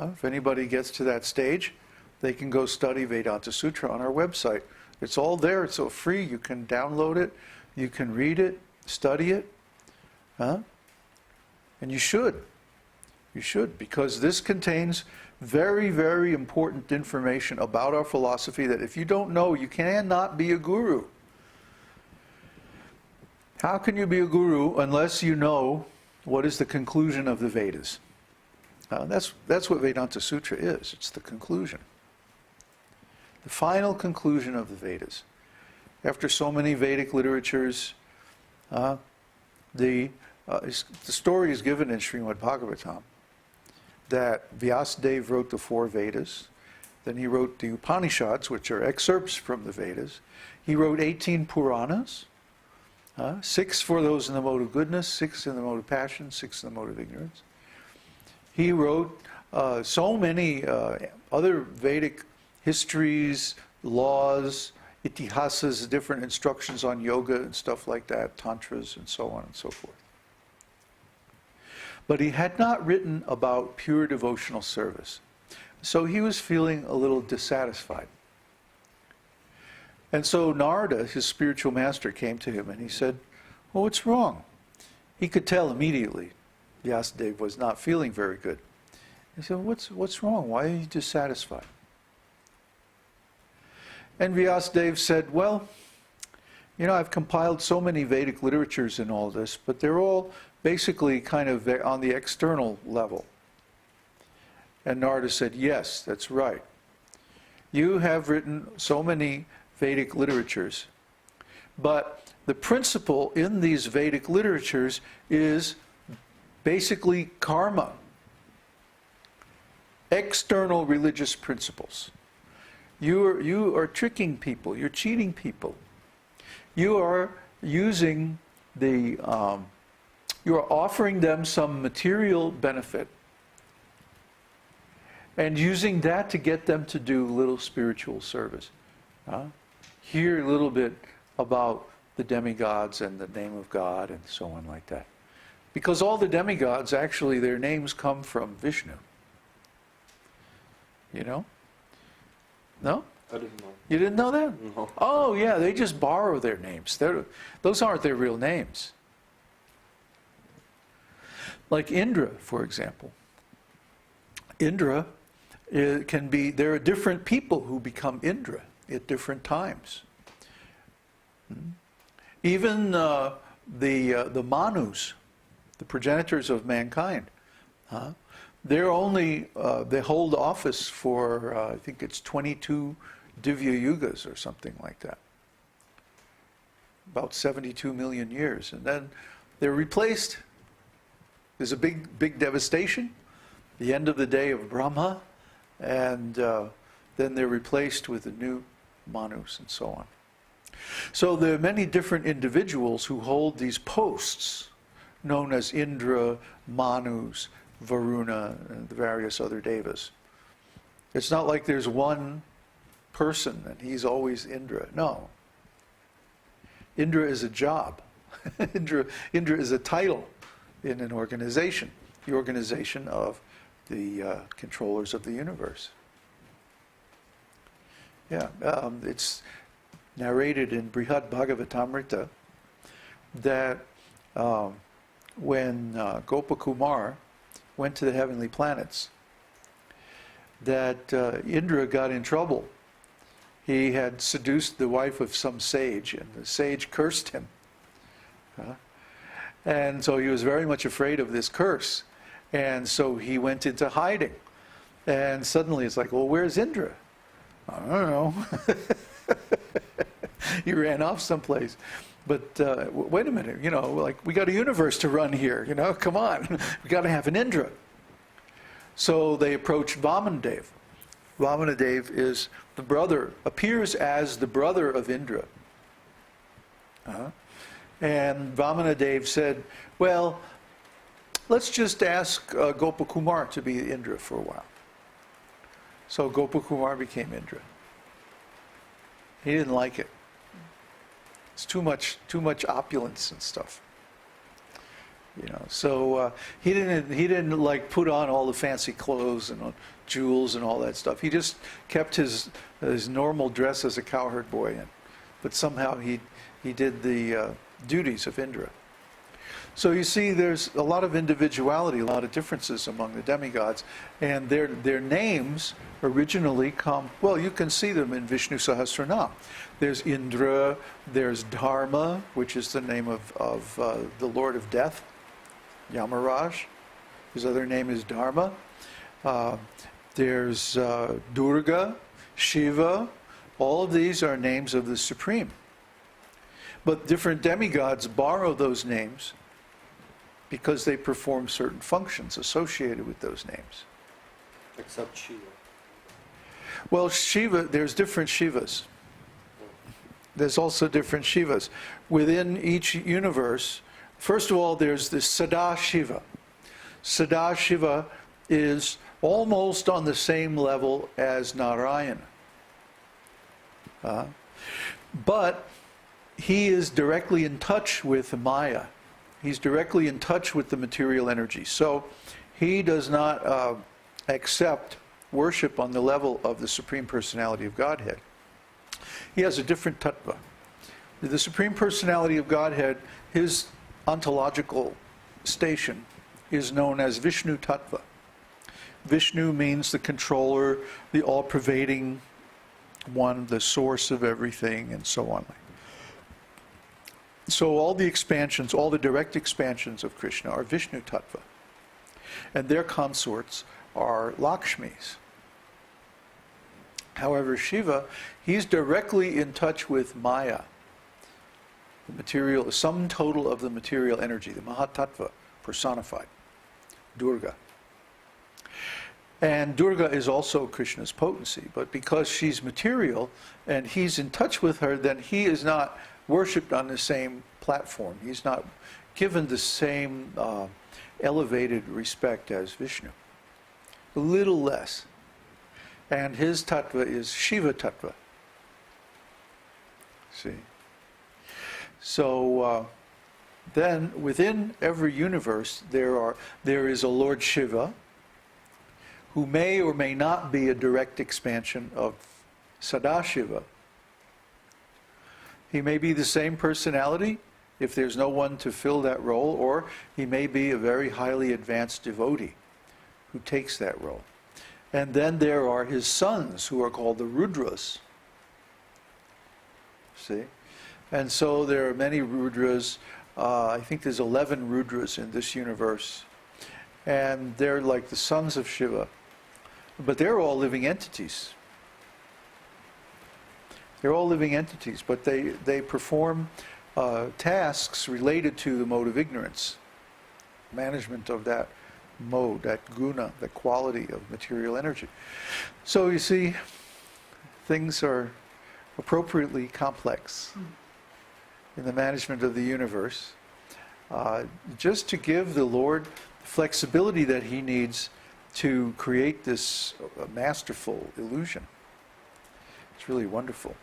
If anybody gets to that stage, they can go study Vedānta-sūtra on our website. It's all there. It's all free. You can download it. You can read it, study it. And you should. You should, because this contains very, very important information about our philosophy that if you don't know, you cannot be a guru. How can you be a guru unless you know what is the conclusion of the Vedas? That's what Vedānta-sūtra is. It's the conclusion. The final conclusion of the Vedas. After so many Vedic literatures, the story is given in Śrīmad-Bhāgavatam that Vyasadeva wrote the 4 Vedas. Then he wrote the Upanishads, which are excerpts from the Vedas. He wrote 18 Puranas, 6 for those in the mode of goodness, 6 in the mode of passion, 6 in the mode of ignorance. He wrote so many other Vedic histories, laws, itihasas, different instructions on yoga and stuff like that, tantras and so on and so forth. But he had not written about pure devotional service. So he was feeling a little dissatisfied. And so Narada, his spiritual master, came to him and he said, well, what's wrong? He could tell immediately Vyasadeva was not feeling very good. He said, what's wrong? Why are you dissatisfied? And Vyasadeva said, well, you know, I've compiled so many Vedic literatures in all this, but they're all basically kind of on the external level. And Narada said, yes, that's right. You have written so many Vedic literatures, but the principle in these Vedic literatures is basically karma, external religious principles. You are tricking people, you're cheating people. You are using the, you are offering them some material benefit and using that to get them to do little spiritual service. Hear a little bit about the demigods and the name of God and so on like that. Because all the demigods, actually, their names come from Vishnu. You know? No? I didn't know. You didn't know that? No. Oh, yeah, they just borrow their names. Those aren't their real names. Like Indra, for example. Indra can be, there are different people who become Indra at different times. Even the Manus, the progenitors of mankind, they're only, they hold office for, I think it's 22 Divya Yugas or something like that. About 72 million years. And then they're replaced. There's a big devastation, the end of the day of Brahma, and then they're replaced with the new Manus and so on. So there are many different individuals who hold these posts, known as Indra, Manus, Varuna, and the various other devas. It's not like there's one person and he's always Indra. No. Indra is a job. Indra is a title in an organization, the organization of the controllers of the universe. Yeah, it's narrated in Śrīmad-Bhāgavatam that when Gopakumar went to the heavenly planets, that Indra got in trouble. He had seduced the wife of some sage, and the sage cursed him. And so he was very much afraid of this curse. And so he went into hiding. And suddenly it's like, well, where's Indra? I don't know. He ran off someplace. But wait a minute, you know, like, we got a universe to run here, you know, come on. We got to have an Indra. So they approached Vamanadev. Vamanadev is the brother, appears as the brother of Indra. And Vamanadev said, well, let's just ask Gopakumar to be Indra for a while. So Gopakumar became Indra. He didn't like it. It's too much opulence and stuff. So he didn't like put on all the fancy clothes and jewels and all that stuff. He just kept his normal dress as a cowherd boy in, but somehow he did the duties of Indra. So you see, there's a lot of individuality, a lot of differences among the demigods, and their names originally come. Well, you can see them in Vishnu Sahasranam. There's Indra, there's Dharma, which is the name of the Lord of Death, Yamaraj. His other name is Dharma. There's Durga, Shiva. All of these are names of the Supreme. But different demigods borrow those names because they perform certain functions associated with those names. Except Shiva. Well, Shiva, there's different Shivas. There's also different Shivas. Within each universe, first of all, there's the Sada Shiva. Sada Shiva is almost on the same level as Narayana. But he is directly in touch with Maya. He's directly in touch with the material energy. So he does not accept worship on the level of the Supreme Personality of Godhead. He has a different tattva. The Supreme Personality of Godhead, his ontological station is known as Vishnu Tattva. Vishnu means the controller, the all-pervading one, the source of everything, and so on. So all the expansions, all the direct expansions of Krishna are Vishnu Tattva. And their consorts are Lakshmis. However, Shiva, he's directly in touch with Maya, the material, the sum total of the material energy, the Mahatattva, personified, Durga. And Durga is also Krishna's potency, but because she's material and he's in touch with her, then he is not worshipped on the same platform. He's not given the same elevated respect as Vishnu. A little less. And his tattva is Shiva tattva. See? So then within every universe there is a Lord Shiva who may or may not be a direct expansion of Sadashiva. He may be the same personality if there's no one to fill that role, or he may be a very highly advanced devotee who takes that role. And then there are his sons, who are called the Rudras. See? And so there are many Rudras. I think there's 11 Rudras in this universe. And they're like the sons of Shiva. But they're all living entities. They're all living entities, but they perform tasks related to the mode of ignorance, management of that mode, that guna, the quality of material energy. So you see, things are appropriately complex in the management of the universe, just to give the Lord the flexibility that he needs to create this masterful illusion. It's really wonderful,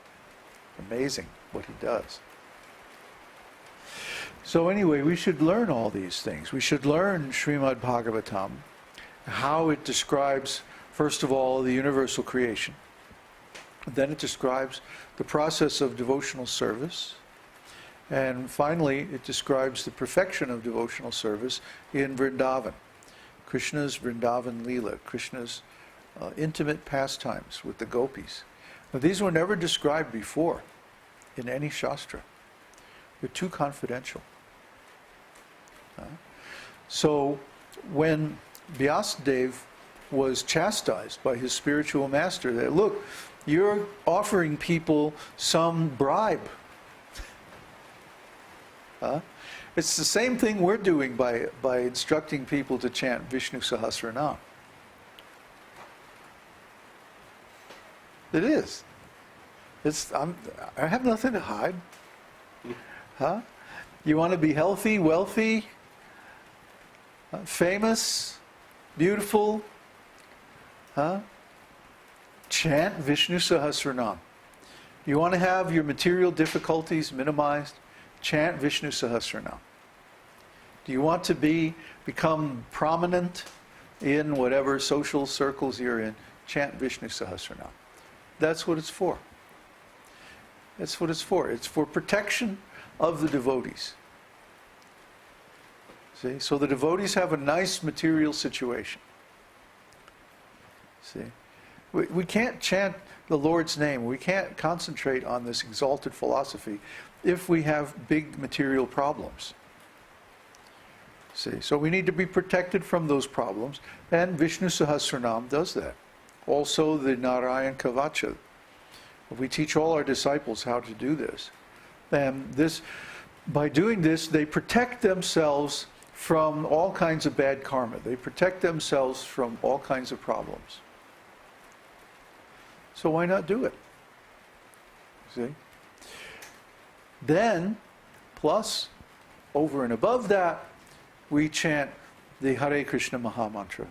amazing what he does. So anyway, we should learn all these things. We should learn Śrīmad-Bhāgavatam, how it describes, first of all, the universal creation. Then it describes the process of devotional service. And finally, it describes the perfection of devotional service in Vrindavan. Krishna's Vrindavan Leela, Krishna's intimate pastimes with the gopis. Now, these were never described before in any Shastra. They're too confidential. So when Vyasadeva was chastised by his spiritual master that, look, you're offering people some bribe. It's the same thing we're doing by instructing people to chant Vishnu Sahasranam. It is. I have nothing to hide. Huh? You want to be healthy, wealthy, famous, beautiful? Huh? Chant Vishnu Sahasranam. You want to have your material difficulties minimized? Chant Vishnu Sahasranam. Do you want to become prominent in whatever social circles you're in? Chant Vishnu Sahasranam. That's what it's for. That's what it's for. It's for protection of the devotees. See? So the devotees have a nice material situation. See? We can't chant the Lord's name. We can't concentrate on this exalted philosophy if we have big material problems. See? So we need to be protected from those problems, and Vishnu Sahasranam does that. Also the Narayan Kavacha. We teach all our disciples how to do this. And by doing this, they protect themselves from all kinds of bad karma. They protect themselves from all kinds of problems. So why not do it? See? Then, plus, over and above that, we chant the Hare Krishna Maha Mantra.